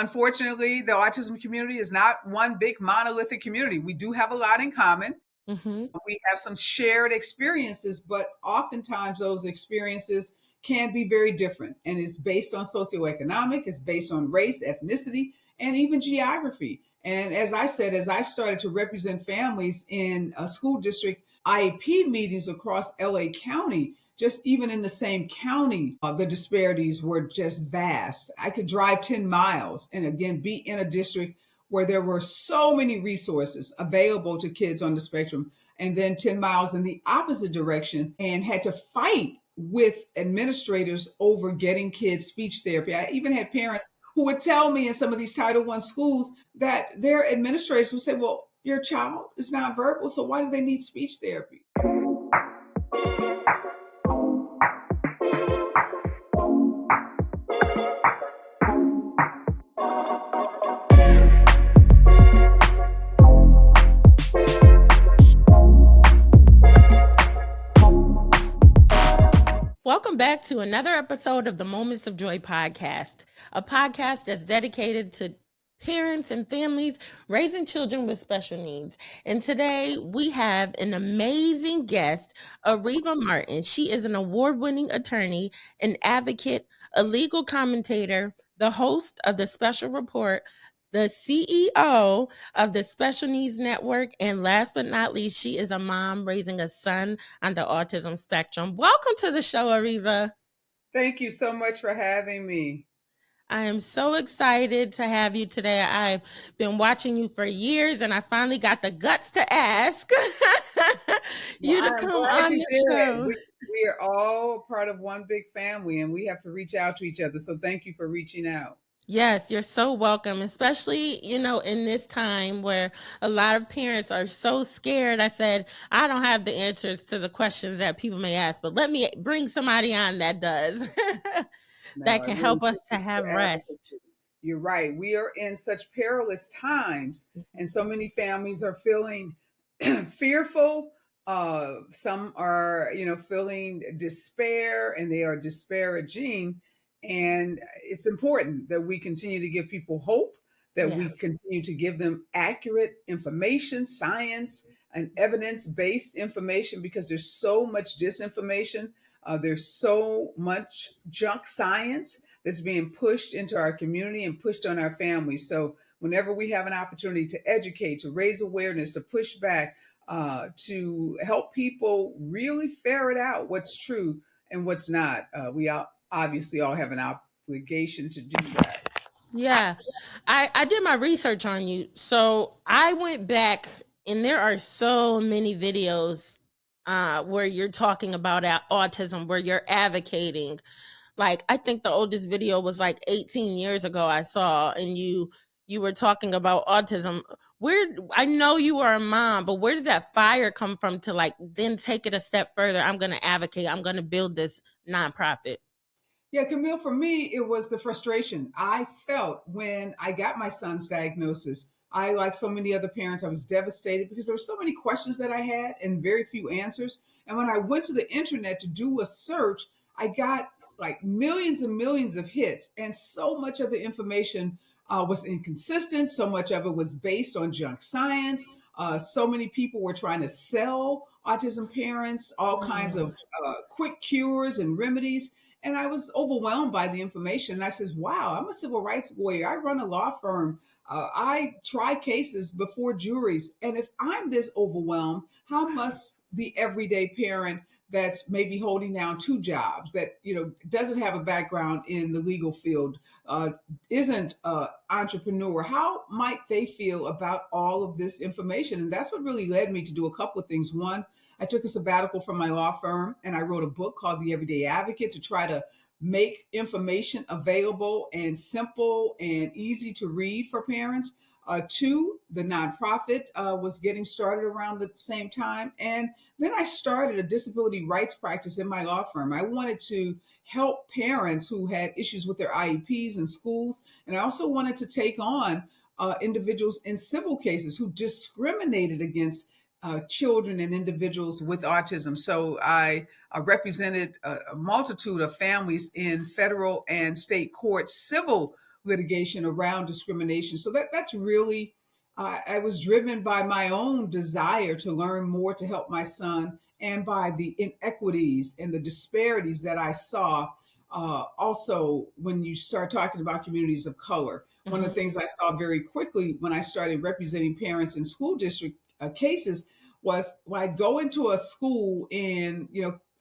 Unfortunately, the autism community is not one big monolithic community. We do have a lot in common. Mm-hmm. We have some shared experiences, but oftentimes those experiences can be very different. And it's based on socioeconomic, it's based on race, ethnicity, and even geography. And as I said, as I started to represent families in a school district IEP meetings across LA County, just even in the same county, the disparities were just vast. I could drive 10 miles and again be in a district where there were so many resources available to kids on the spectrum, and then 10 miles in the opposite direction and had to fight with administrators over getting kids speech therapy. I even had parents who would tell me in some of these Title I schools that their administrators would say, well, your child is nonverbal, so why do they need speech therapy? Welcome back to another episode of the Moments of Joy podcast, a podcast that's dedicated to parents and families raising children with special needs. And today we have an amazing guest, Areva Martin. She is an award-winning attorney, an advocate, a legal commentator, the host of the Special Report, the CEO of the Special Needs Network, and last but not least, she is a mom raising a son on the autism spectrum. Welcome to the show, Areva. Thank you so much for having me. I am so excited to have you today. I've been watching you for years, and I finally got the guts to ask you to come on the show. We are all part of one big family, and we have to reach out to each other. So thank you for reaching out. Yes, you're so welcome, especially, in this time where a lot of parents are so scared. I said, I don't have the answers to the questions that people may ask, but let me bring somebody on that does, that can help us to have rest. You're right. We are in such perilous times, and so many families are feeling fearful. Some are, feeling despair, and they are disparaging. And it's important that we continue to give people hope, that we continue to give them accurate information, science, and evidence-based information, because there's so much disinformation. There's so much junk science that's being pushed into our community and pushed on our families. So whenever we have an opportunity to educate, to raise awareness, to push back, to help people really ferret out what's true and what's not, we obviously all have an obligation to do that. Yeah, I did my research on you. So I went back, and there are so many videos where you're talking about autism, where you're advocating. Like, I think the oldest video was like 18 years ago I saw, and you were talking about autism. I know you are a mom, but where did that fire come from to then take it a step further? I'm going to advocate. I'm going to build this nonprofit. Yeah, Camille, for me, it was the frustration I felt when I got my son's diagnosis. I, like so many other parents, I was devastated because there were so many questions that I had and very few answers. And when I went to the internet to do a search, I got like millions and millions of hits. And so much of the information was inconsistent. So much of it was based on junk science. So many people were trying to sell autism parents all kinds of quick cures and remedies. And I was overwhelmed by the information. And I says, wow, I'm a civil rights lawyer. I run a law firm. I try cases before juries. And if I'm this overwhelmed, how must the everyday parent that's maybe holding down two jobs, that doesn't have a background in the legal field, isn't an entrepreneur, how might they feel about all of this information? And that's what really led me to do a couple of things. One, I took a sabbatical from my law firm, and I wrote a book called The Everyday Advocate to try to make information available and simple and easy to read for parents. Two, the nonprofit was getting started around the same time. And then I started a disability rights practice in my law firm. I wanted to help parents who had issues with their IEPs in schools. And I also wanted to take on individuals in civil cases who discriminated against children and individuals with autism. So I represented a multitude of families in federal and state court civil litigation around discrimination. So that's really, I was driven by my own desire to learn more to help my son, and by the inequities and the disparities that I saw. Also, when you start talking about communities of color, one of the Mhm. things I saw very quickly when I started representing parents in school district cases was when I'd go into a school in,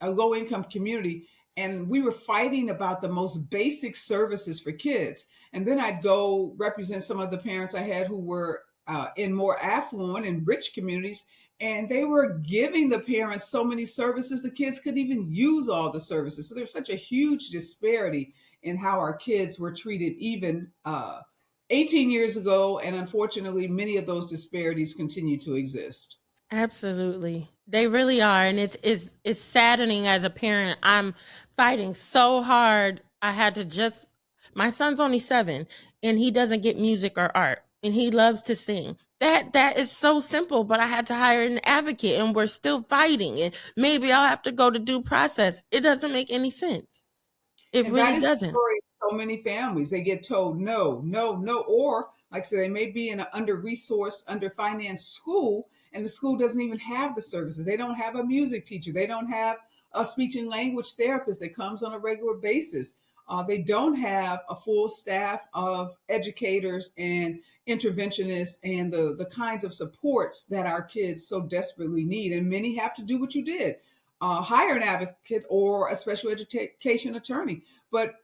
a low income community, and we were fighting about the most basic services for kids. And then I'd go represent some of the parents I had who were in more affluent and rich communities, and they were giving the parents so many services the kids couldn't even use all the services. So there's such a huge disparity in how our kids were treated even 18 years ago, and unfortunately many of those disparities continue to exist. Absolutely. They really are. And it's saddening as a parent. I'm fighting so hard. I had to just my son's only 7 and he doesn't get music or art and he loves to sing. That is so simple, but I had to hire an advocate and we're still fighting. And maybe I'll have to go to due process. It doesn't make any sense. It And that really is the doesn't. story of so many families. They get told no, no, no, or like I said, they may be in an under-resourced, under-financed school, and the school doesn't even have the services. They don't have a music teacher. They don't have a speech and language therapist that comes on a regular basis. They don't have a full staff of educators and interventionists and the kinds of supports that our kids so desperately need. And many have to do what you did, hire an advocate or a special education attorney. But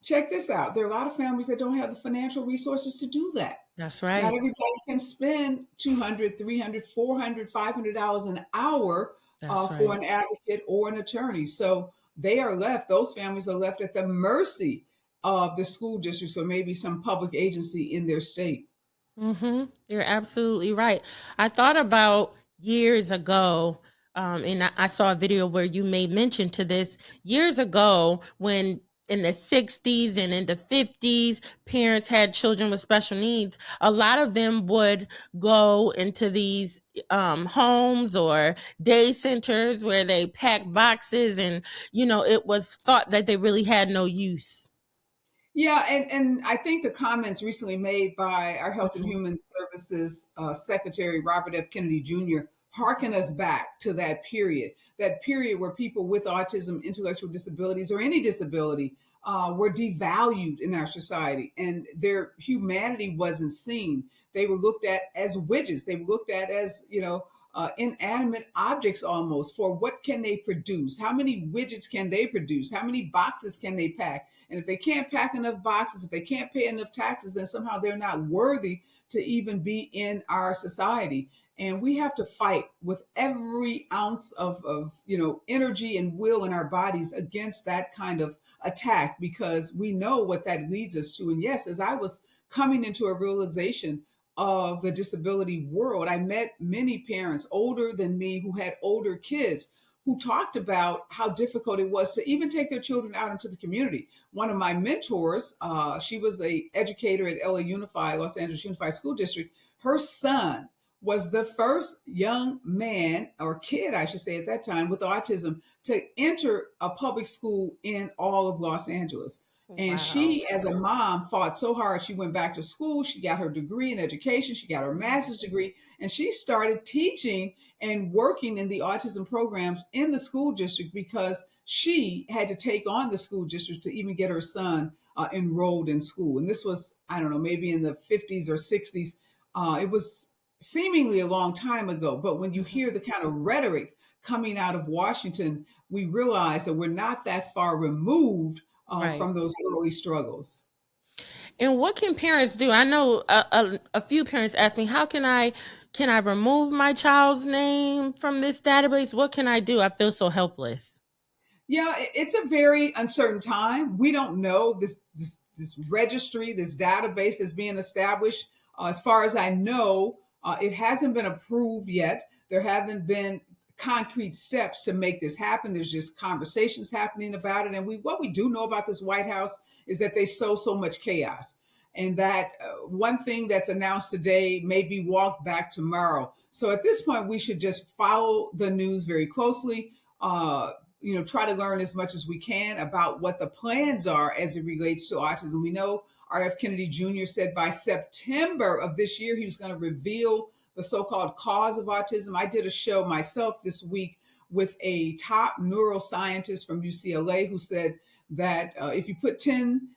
check this out, there are a lot of families that don't have the financial resources to do that. That's Not right. everybody can spend 200, 300, 400, $500 an hour That's for right. an advocate or an attorney. So those families are left at the mercy of the school districts or maybe some public agency in their state. You're absolutely right. I thought about years ago, and I saw a video where you made mention to this years ago when in the 60s and in the 50s, parents had children with special needs. A lot of them would go into these homes or day centers where they pack boxes, and it was thought that they really had no use. Yeah, and I think the comments recently made by our Health and Mhm. Human Services Secretary Robert F. Kennedy Jr. harken us back to that period where people with autism, intellectual disabilities, or any disability were devalued in our society, and their humanity wasn't seen. They were looked at as widgets. They were looked at as inanimate objects almost. For what can they produce? How many widgets can they produce? How many boxes can they pack? And if they can't pack enough boxes, if they can't pay enough taxes, then somehow they're not worthy to even be in our society. And we have to fight with every ounce of energy and will in our bodies against that kind of attack, because we know what that leads us to. And yes, as I was coming into a realization of the disability world, I met many parents older than me who had older kids who talked about how difficult it was to even take their children out into the community. One of my mentors, she was a educator at LA Unified, Los Angeles Unified School District. Her son was the first young man or kid, I should say, at that time with autism to enter a public school in all of Los Angeles. And Wow. she, as a mom, fought so hard. She went back to school. She got her degree in education. She got her master's degree, and she started teaching and working in the autism programs in the school district because she had to take on the school district to even get her son enrolled in school. And this was, I don't know, maybe in the 50s or 60s. It was seemingly a long time ago. But when you Mhm. hear the kind of rhetoric coming out of Washington, we realize that we're not that far removed Right. from those early struggles. And what can parents do? I know a few parents ask me, how can I remove my child's name from this database? What can I do? I feel so helpless. Yeah, it's a very uncertain time. We don't know this registry, this database that's being established. As far as I know, it hasn't been approved yet. There haven't been concrete steps to make this happen. There's just conversations happening about it. And what we do know about this White House is that they sow so much chaos, and that one thing that's announced today may be walked back tomorrow. So at this point, we should just follow the news very closely. Try to learn as much as we can about what the plans are as it relates to autism. We know R.F. Kennedy Jr. said by September of this year, he was going to reveal the so-called cause of autism. I did a show myself this week with a top neuroscientist from UCLA who said that if you put 10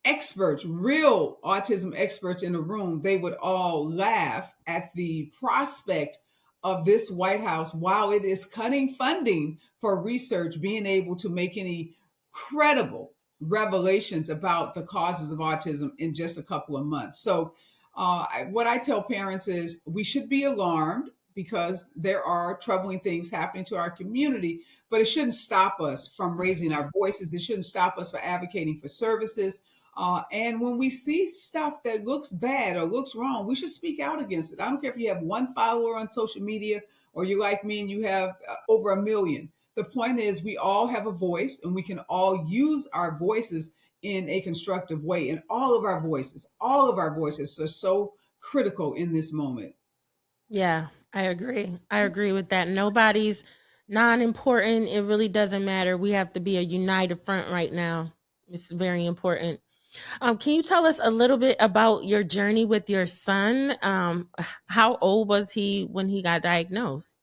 experts, real autism experts in a room, they would all laugh at the prospect of this White House, while it is cutting funding for research, being able to make any credible revelations about the causes of autism in just a couple of months. So what I tell parents is we should be alarmed because there are troubling things happening to our community, but it shouldn't stop us from raising our voices. It shouldn't stop us from advocating for services. And when we see stuff that looks bad or looks wrong, we should speak out against it. I don't care if you have one follower on social media or you're like me and you have over 1 million. The point is we all have a voice and we can all use our voices in a constructive way. And all of our voices are so critical in this moment. Yeah, I agree. I agree with that. Nobody's non-important. It really doesn't matter. We have to be a united front right now. It's very important. Can you tell us a little bit about your journey with your son? How old was he when he got diagnosed?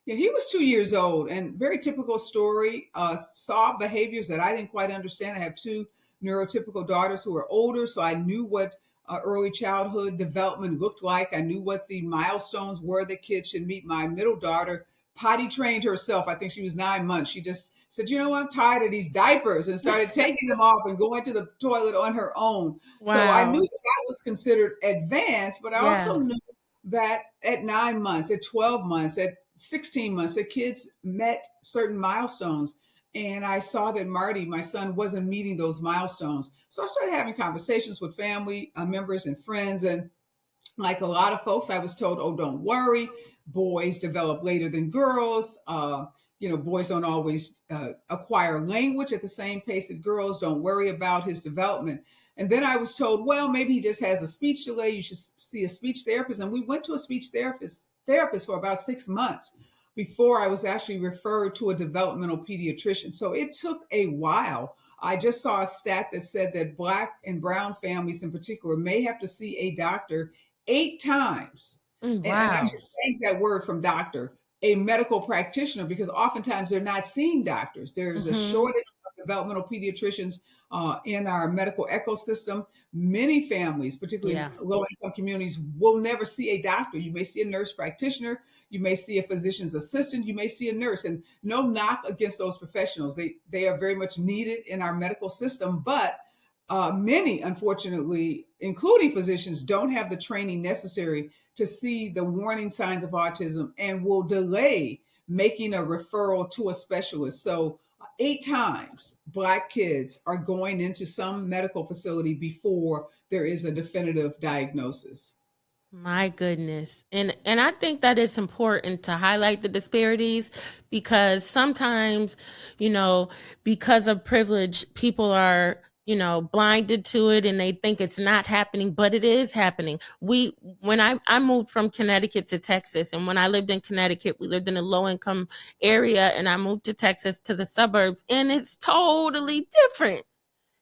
Yeah, he was 2 years old, and very typical story. Saw behaviors that I didn't quite understand. I have two neurotypical daughters who are older, so I knew what early childhood development looked like. I knew what the milestones were that kids should meet. My middle daughter potty trained herself. I think she was 9 months. She just said, you know, I'm tired of these diapers, and started taking them off and going to the toilet on her own. Wow. So I knew that was considered advanced, but I also Yeah. knew that at 9 months, at 12 months, at 16 months, the kids met certain milestones. And I saw that Marty, my son, wasn't meeting those milestones. So I started having conversations with family members and friends. And like a lot of folks, I was told, oh, don't worry. Boys develop later than girls. Boys don't always acquire language at the same pace as girls. Don't worry about his development. And then I was told, well, maybe he just has a speech delay. You should see a speech therapist. And we went to a speech therapist for about 6 months before I was actually referred to a developmental pediatrician. So it took a while. I just saw a stat that said that Black and brown families in particular may have to see a doctor 8 times. Wow. And I should change that word from doctor, a medical practitioner, because oftentimes they're not seeing doctors. There's a shortage of developmental pediatricians in our medical ecosystem. Many families, particularly low-income communities, will never see a doctor. You may see a nurse practitioner, you may see a physician's assistant, you may see a nurse, and no knock against those professionals. They are very much needed in our medical system, but many, unfortunately, including physicians, don't have the training necessary to see the warning signs of autism and will delay making a referral to a specialist. So 8 times Black kids are going into some medical facility before there is a definitive diagnosis. My goodness. And I think that it's important to highlight the disparities because sometimes, because of privilege, people are, blinded to it and they think it's not happening, but it is happening. When I moved from Connecticut to Texas, and when I lived in Connecticut, we lived in a low income area, and I moved to Texas to the suburbs, and it's totally different.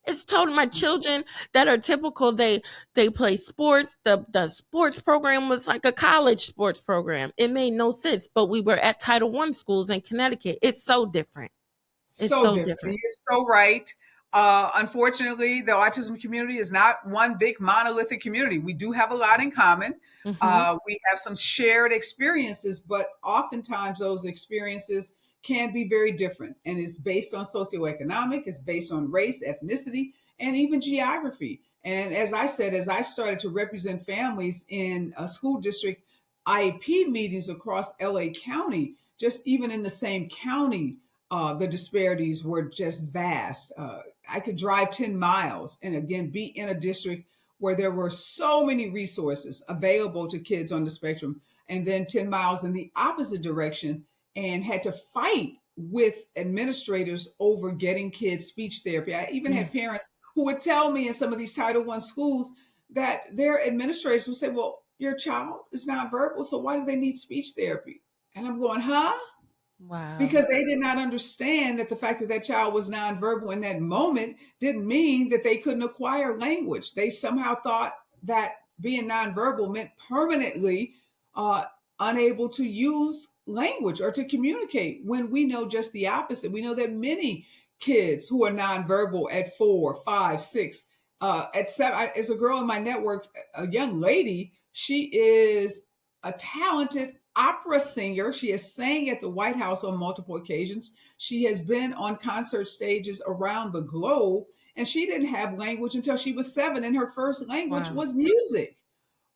It's totally, my children that are typical, they play sports. The sports program was like a college sports program. It made no sense, but we were at Title I schools in Connecticut. It's so different. It's so different. You're so right. Unfortunately, the autism community is not one big monolithic community. We do have a lot in common. We have some shared experiences, but oftentimes those experiences can be very different. And it's based on socioeconomic, it's based on race, ethnicity, and even geography. And as I said, as I started to represent families in a school district IEP meetings across LA County, just even in the same county, the disparities were just vast. I could drive 10 miles and again be in a district where there were so many resources available to kids on the spectrum, and then 10 miles in the opposite direction and had to fight with administrators over getting kids speech therapy. I even had parents who would tell me in some of these Title I schools that their administrators would say, well, your child is nonverbal, so why do they need speech therapy? And I'm going, huh? Wow. because they did not understand that the fact that that child was nonverbal in that moment didn't mean that they couldn't acquire language. They somehow thought that being nonverbal meant permanently uh, unable to use language or to communicate, when we know just the opposite. We know that many kids who are nonverbal at 4, 5, 6, at 7. As a girl in my network, a young lady, she is a talented opera singer. She has sang at the White House on multiple occasions. She has been on concert stages around the globe, and she didn't have language until she was 7, and her first language Wow. was music.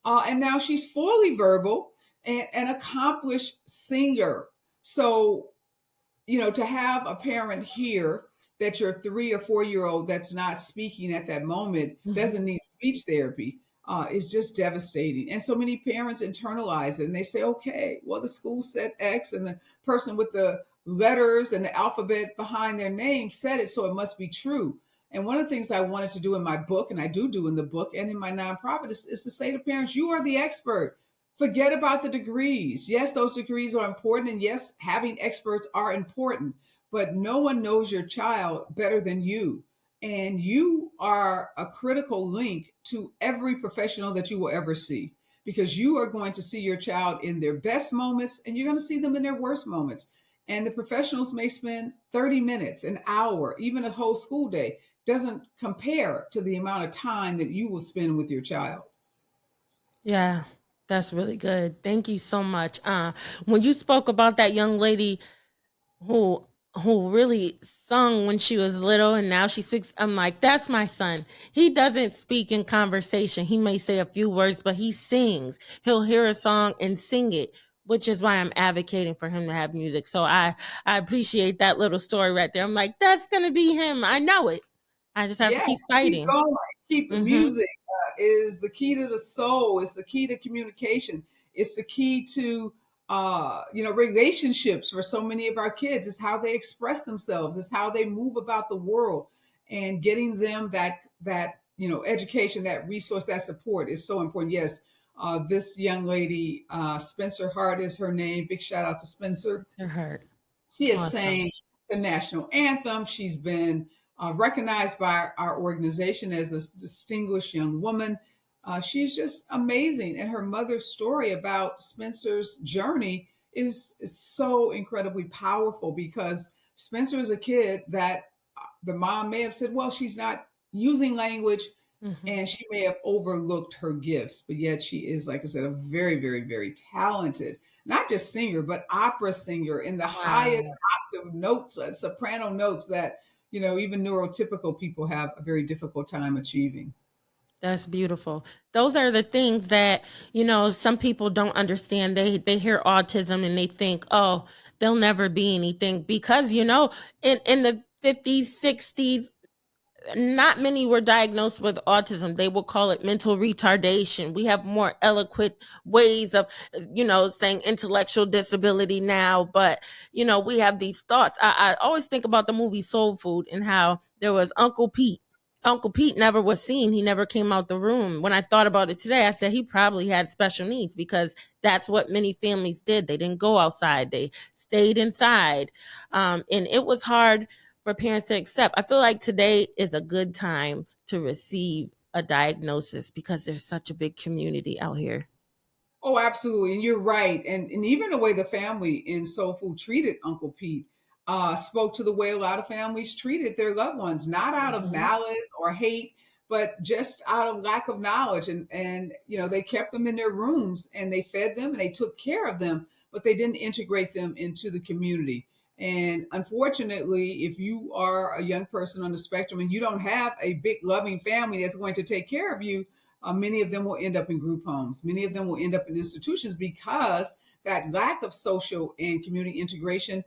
And now she's fully verbal and an accomplished singer. So, to have a parent hear that your 3 or 4 year old that's not speaking at that moment Mhm. doesn't need speech therapy is just devastating. And so many parents internalize it and they say, okay, well, the school said X and the person with the letters and the alphabet behind their name said it, so it must be true. And one of the things I wanted to do in my book, and I do in the book and in my nonprofit, is to say to parents, you are the expert. Forget about the degrees. Yes, those degrees are important. And yes, having experts are important, but no one knows your child better than you. And you are a critical link to every professional that you will ever see, because you are going to see your child in their best moments and you're going to see them in their worst moments. And the professionals may spend 30 minutes, an hour, even a whole school day, doesn't compare to the amount of time that you will spend with your child. Yeah, that's really good. Thank you so much. When you spoke about that young lady who really sung when she was little and now she's 6, I'm like, that's my son. He doesn't speak in conversation. He may say a few words, but he sings. He'll hear a song and sing it, which is why I'm advocating for him to have music. So I appreciate that little story right there. I'm like, that's gonna be him. I know it. I just have to Yes, keep keep fighting. going. Keep Mm-hmm. music is the key to the soul. It's the key to communication. It's the key to relationships for so many of our kids. It's how they express themselves. It's how they move about the world, and getting them that education, that resource, that support is so important. Yes, this young lady, Spencer Hart is her name. Big shout out to Spencer. It's her heart. She has Awesome. sang the national anthem. She's been recognized by our organization as a distinguished young woman. She's just amazing. And her mother's story about Spencer's journey is so incredibly powerful, because Spencer is a kid that the mom may have said, well, she's not using language, Mm-hmm. and she may have overlooked her gifts, but yet she is, like I said, a very, very, very talented, not just singer, but opera singer in the highest Wow. octave notes, soprano notes that, even neurotypical people have a very difficult time achieving. That's beautiful. Those are the things that, some people don't understand. They hear autism and they think, "Oh, they'll never be anything," because, in the 50s, 60s, not many were diagnosed with autism. They will call it mental retardation. We have more eloquent ways of, saying intellectual disability now, but, we have these thoughts. I always think about the movie Soul Food and how there was Uncle Pete. Uncle Pete never was seen. He never came out the room. When I thought about it today, I said he probably had special needs, because that's what many families did. They didn't go outside. They stayed inside. And it was hard for parents to accept. I feel like today is a good time to receive a diagnosis because there's such a big community out here. Oh, absolutely. And you're right. And even the way the family in Soul Food treated Uncle Pete spoke to the way a lot of families treated their loved ones, not out of Mm-hmm. malice or hate, but just out of lack of knowledge. And they kept them in their rooms and they fed them and they took care of them, but they didn't integrate them into the community. And unfortunately, if you are a young person on the spectrum and you don't have a big loving family that's going to take care of you, many of them will end up in group homes. Many of them will end up in institutions, because that lack of social and community integration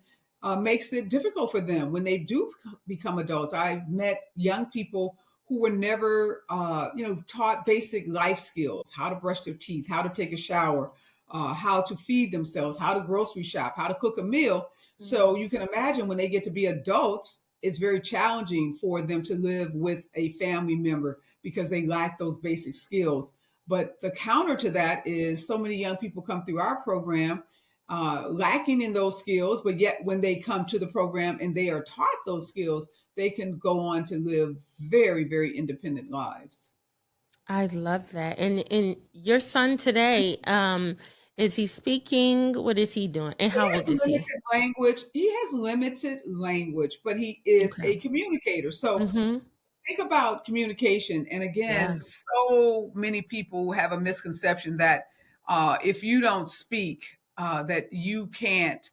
makes it difficult for them when they do become adults. I've met young people who were never, taught basic life skills: how to brush their teeth, how to take a shower, how to feed themselves, how to grocery shop, how to cook a meal. So you can imagine when they get to be adults, it's very challenging for them to live with a family member because they lack those basic skills. But the counter to that is so many young people come through our program lacking in those skills, but yet when they come to the program and they are taught those skills, they can go on to live very, very independent lives. I love that. And your son today, is he speaking? What is he doing? And He how has old is he? limited language. He has limited language, but he is Okay. a communicator. So Mm-hmm. think about communication. And again, Yes. so many people have a misconception that if you don't speak, that you can't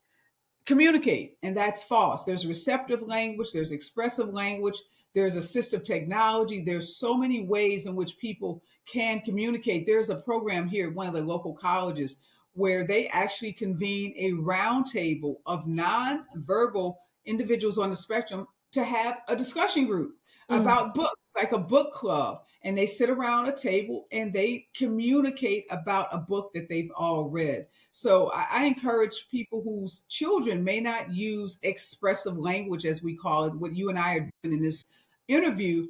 communicate, and that's false. There's receptive language, there's expressive language, there's assistive technology. There's so many ways in which people can communicate. There's a program here at one of the local colleges where they actually convene a roundtable of nonverbal individuals on the spectrum to have a discussion group Mm. about books. It's like a book club, and they sit around a table and they communicate about a book that they've all read. So I encourage people whose children may not use expressive language, as we call it, what you and I are doing in this interview,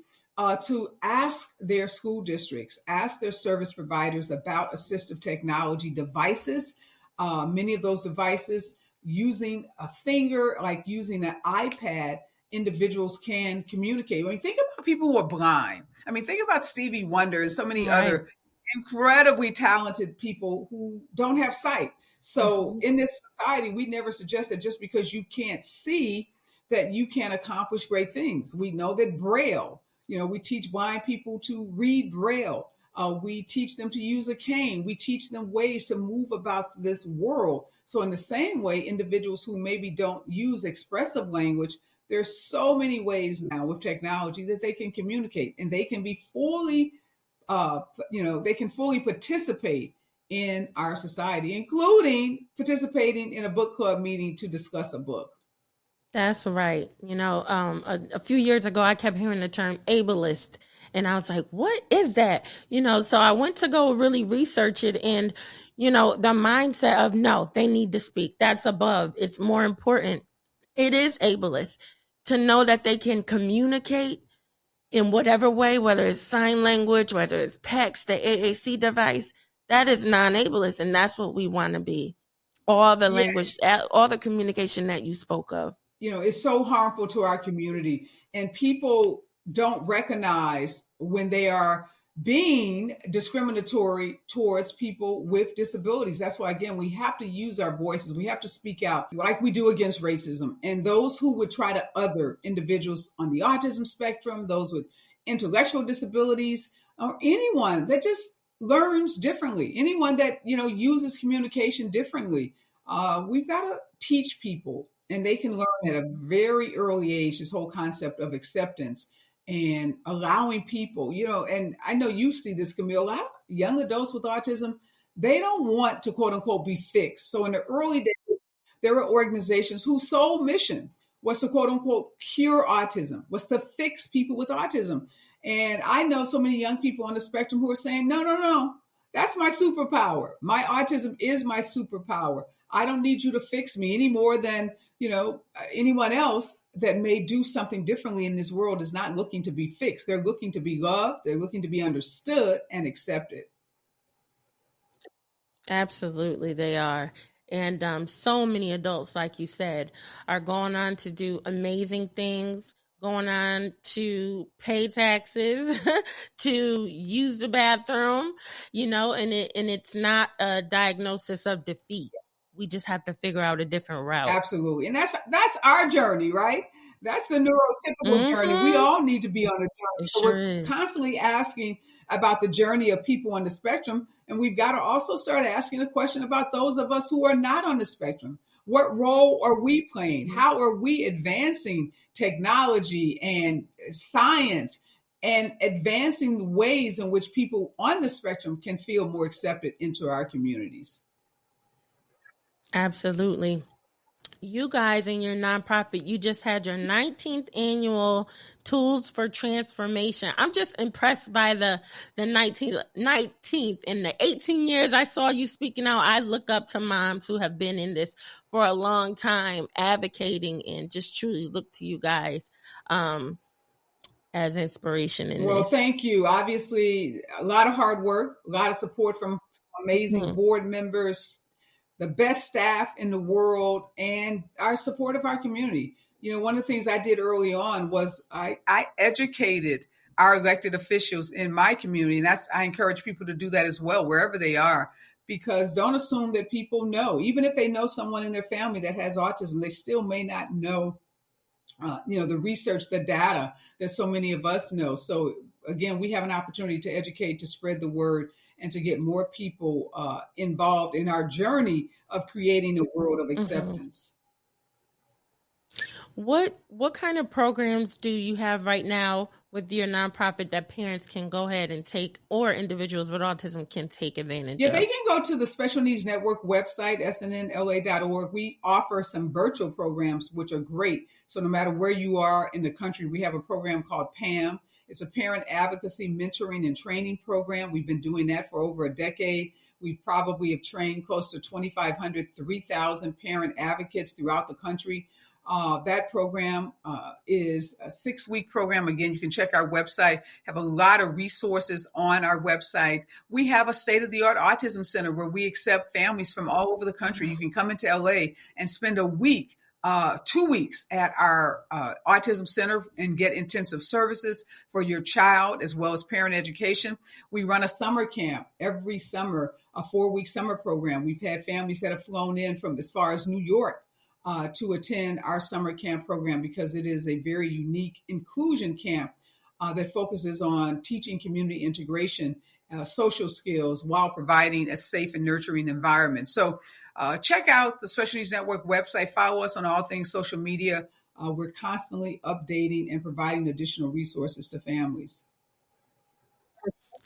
to ask their school districts, ask their service providers about assistive technology devices. Many of those devices using a finger, like using an iPad, individuals can communicate. I mean, think about people who are blind. I mean, think about Stevie Wonder and so many Right. other incredibly talented people who don't have sight. So Mm-hmm. in this society, we never suggest that just because you can't see that you can't accomplish great things. We know that Braille, we teach blind people to read Braille. We teach them to use a cane. We teach them ways to move about this world. So in the same way, individuals who maybe don't use expressive language, there's so many ways now with technology that they can communicate, and they can be fully they can fully participate in our society, including participating in a book club meeting to discuss a book. That's right. A few years ago, I kept hearing the term ableist, and I was like, what is that? So I went to go really research it, and, the mindset of no, they need to speak. That's above. It's more important. It is ableist to know that they can communicate in whatever way, whether it's sign language, whether it's PECS, the AAC device. That is non-ableist, and that's what we want to be. All the Yeah, language, all the communication that you spoke of. it's so harmful to our community, and people don't recognize when they are being discriminatory towards people with disabilities. That's why, again, we have to use our voices. We have to speak out like we do against racism. And those who would try to other individuals on the autism spectrum, those with intellectual disabilities, or anyone that just learns differently, anyone that uses communication differently, we've got to teach people, and they can learn at a very early age this whole concept of acceptance and allowing people, and I know you see this, Camille, a lot of young adults with autism, they don't want to quote unquote be fixed. So in the early days, there were organizations whose sole mission was to quote unquote cure autism, was to fix people with autism. And I know so many young people on the spectrum who are saying, no, no, no, that's my superpower. My autism is my superpower. I don't need you to fix me any more than, anyone else that may do something differently in this world is not looking to be fixed. They're looking to be loved. They're looking to be understood and accepted. Absolutely, they are. And so many adults, like you said, are going on to do amazing things, going on to pay taxes, to use the bathroom, and it's not a diagnosis of defeat. We just have to figure out a different route. Absolutely. And that's our journey, right? That's the neurotypical journey. We Mm-hmm. all need to be on a It journey. So sure we're is. constantly asking about the journey of people on the spectrum. And we've got to also start asking a question about those of us who are not on the spectrum. What role are we playing? How are we advancing technology and science and advancing the ways in which people on the spectrum can feel more accepted into our communities? Absolutely. You guys in your nonprofit, you just had your 19th annual Tools for Transformation. I'm just impressed by the 19th. In the 18 years I saw you speaking out, I look up to moms who have been in this for a long time, advocating, and just truly look to you guys as inspiration in Well, this. thank you. Obviously, a lot of hard work, a lot of support from amazing board members, the best staff in the world, and our support of our community. One of the things I did early on was I educated our elected officials in my community. And I encourage people to do that as well, wherever they are, because don't assume that people know. Even if they know someone in their family that has autism, they still may not know, the research, the data that so many of us know. So again, we have an opportunity to educate, to spread the word, and to get more people involved in our journey of creating a world of acceptance. What kind of programs do you have right now with your nonprofit that parents can go ahead and take, or individuals with autism can take advantage of? They can go to the Special Needs Network website, snnla.org. We offer some virtual programs, which are great. So no matter where you are in the country, we have a program called PAM. It's a parent advocacy, mentoring, and training program. We've been doing that for over a decade. We probably have trained close to 2,500, 3,000 parent advocates throughout the country. That program is a 6-week program. Again, you can check our website, have a lot of resources on our website. We have a state-of-the-art autism center where we accept families from all over the country. You can come into LA and spend a week, 2 weeks at our autism center and get intensive services for your child as well as parent education. We run a summer camp every summer, a 4-week summer program. We've had families that have flown in from as far as New York to attend our summer camp program, because it is a very unique inclusion camp that focuses on teaching community integration, social skills, while providing a safe and nurturing environment. So check out the Special Needs Network website. Follow us on all things social media. We're constantly updating and providing additional resources to families.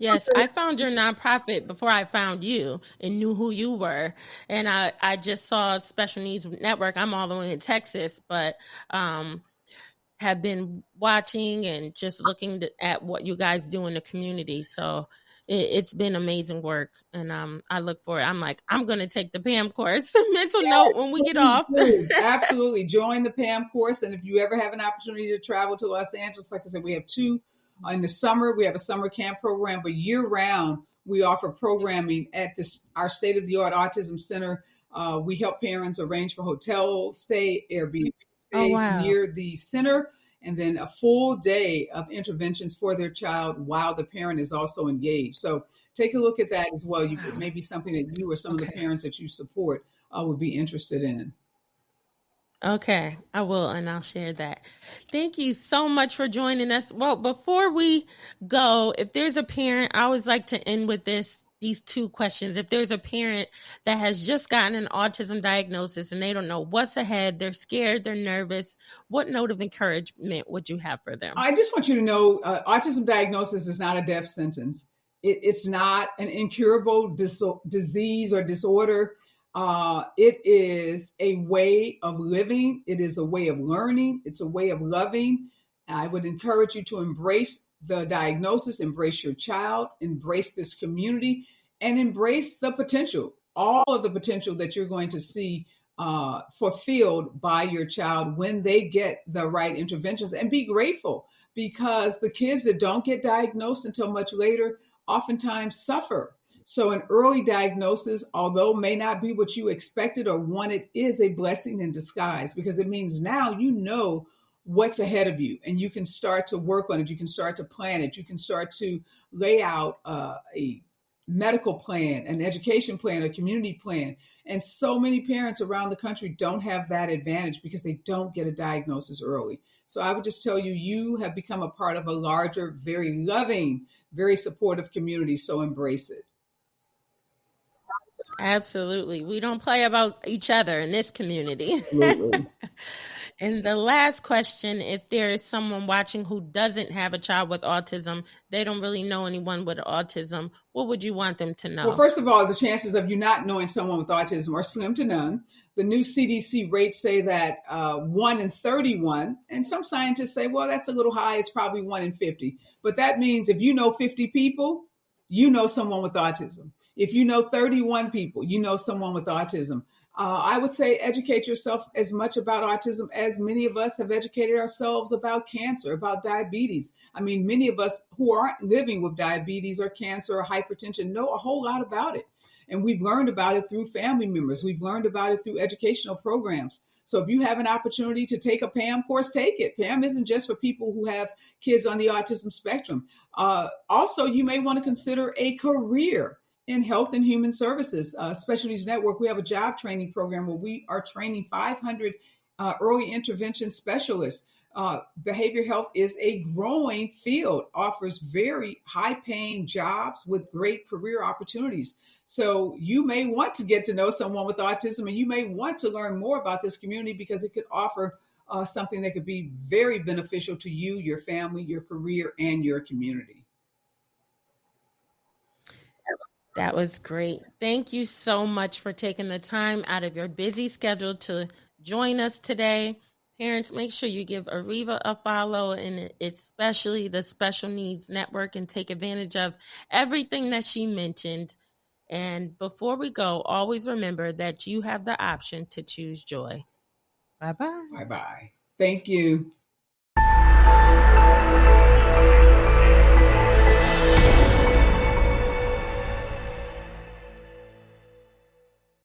Yes, I found your nonprofit before I found you and knew who you were. And I just saw Special Needs Network. I'm all the way in Texas, but have been watching and just looking at what you guys do in the community. So it's been amazing work. And I look for it. I'm like, I'm going to take the PAM course. Mental note when we get off. Absolutely. Join the PAM course. And if you ever have an opportunity to travel to Los Angeles, like I said, we have 2. In the summer, we have a summer camp program, but year-round, we offer programming at our state-of-the-art autism center. We help parents arrange for hotel stay, Airbnb stays near the center, and then a full day of interventions for their child while the parent is also engaged. So take a look at that as well. It may be something that you or some of the parents that you support would be interested in. Okay, I will, and I'll share that. Thank you so much for joining us. Well, before we go, if there's a parent, I always like to end with these 2 questions. If there's a parent that has just gotten an autism diagnosis and they don't know what's ahead, they're scared, they're nervous, what note of encouragement would you have for them? I just want you to know autism diagnosis is not a death sentence. It's not an incurable disease or disorder. It is a way of living. It is a way of learning. It's a way of loving. I would encourage you to embrace the diagnosis, embrace your child, embrace this community, and embrace the potential, all of the potential that you're going to see fulfilled by your child when they get the right interventions. And be grateful, because the kids that don't get diagnosed until much later oftentimes suffer. So an early diagnosis, although may not be what you expected or wanted, is a blessing in disguise, because it means now you know what's ahead of you and you can start to work on it. You can start to plan it. You can start to lay out a medical plan, an education plan, a community plan. And so many parents around the country don't have that advantage because they don't get a diagnosis early. So I would just tell you, you have become a part of a larger, very loving, very supportive community. So embrace it. Absolutely. We don't play about each other in this community. Absolutely. And the last question, if there is someone watching who doesn't have a child with autism, they don't really know anyone with autism, what would you want them to know? Well, first of all, the chances of you not knowing someone with autism are slim to none. The new CDC rates say that 1 in 31, and some scientists say, well, that's a little high. It's probably 1 in 50. But that means if you know 50 people, you know someone with autism. If you know 31 people, you know someone with autism. I would say educate yourself as much about autism as many of us have educated ourselves about cancer, about diabetes. I mean, many of us who aren't living with diabetes or cancer or hypertension know a whole lot about it. And we've learned about it through family members. We've learned about it through educational programs. So if you have an opportunity to take a PAM course, take it. PAM isn't just for people who have kids on the autism spectrum. Also, you may want to consider a career in health and human services. Special Needs Network, we have a job training program where we are training 500 early intervention specialists. Behavior health is a growing field, offers very high paying jobs with great career opportunities. So you may want to get to know someone with autism, and you may want to learn more about this community because it could offer something that could be very beneficial to you, your family, your career, and your community. That was great. Thank you so much for taking the time out of your busy schedule to join us today. Parents, make sure you give Areva a follow, and especially the Special Needs Network, and take advantage of everything that she mentioned. And before we go, always remember that you have the option to choose joy. Bye-bye. Bye-bye. Thank you.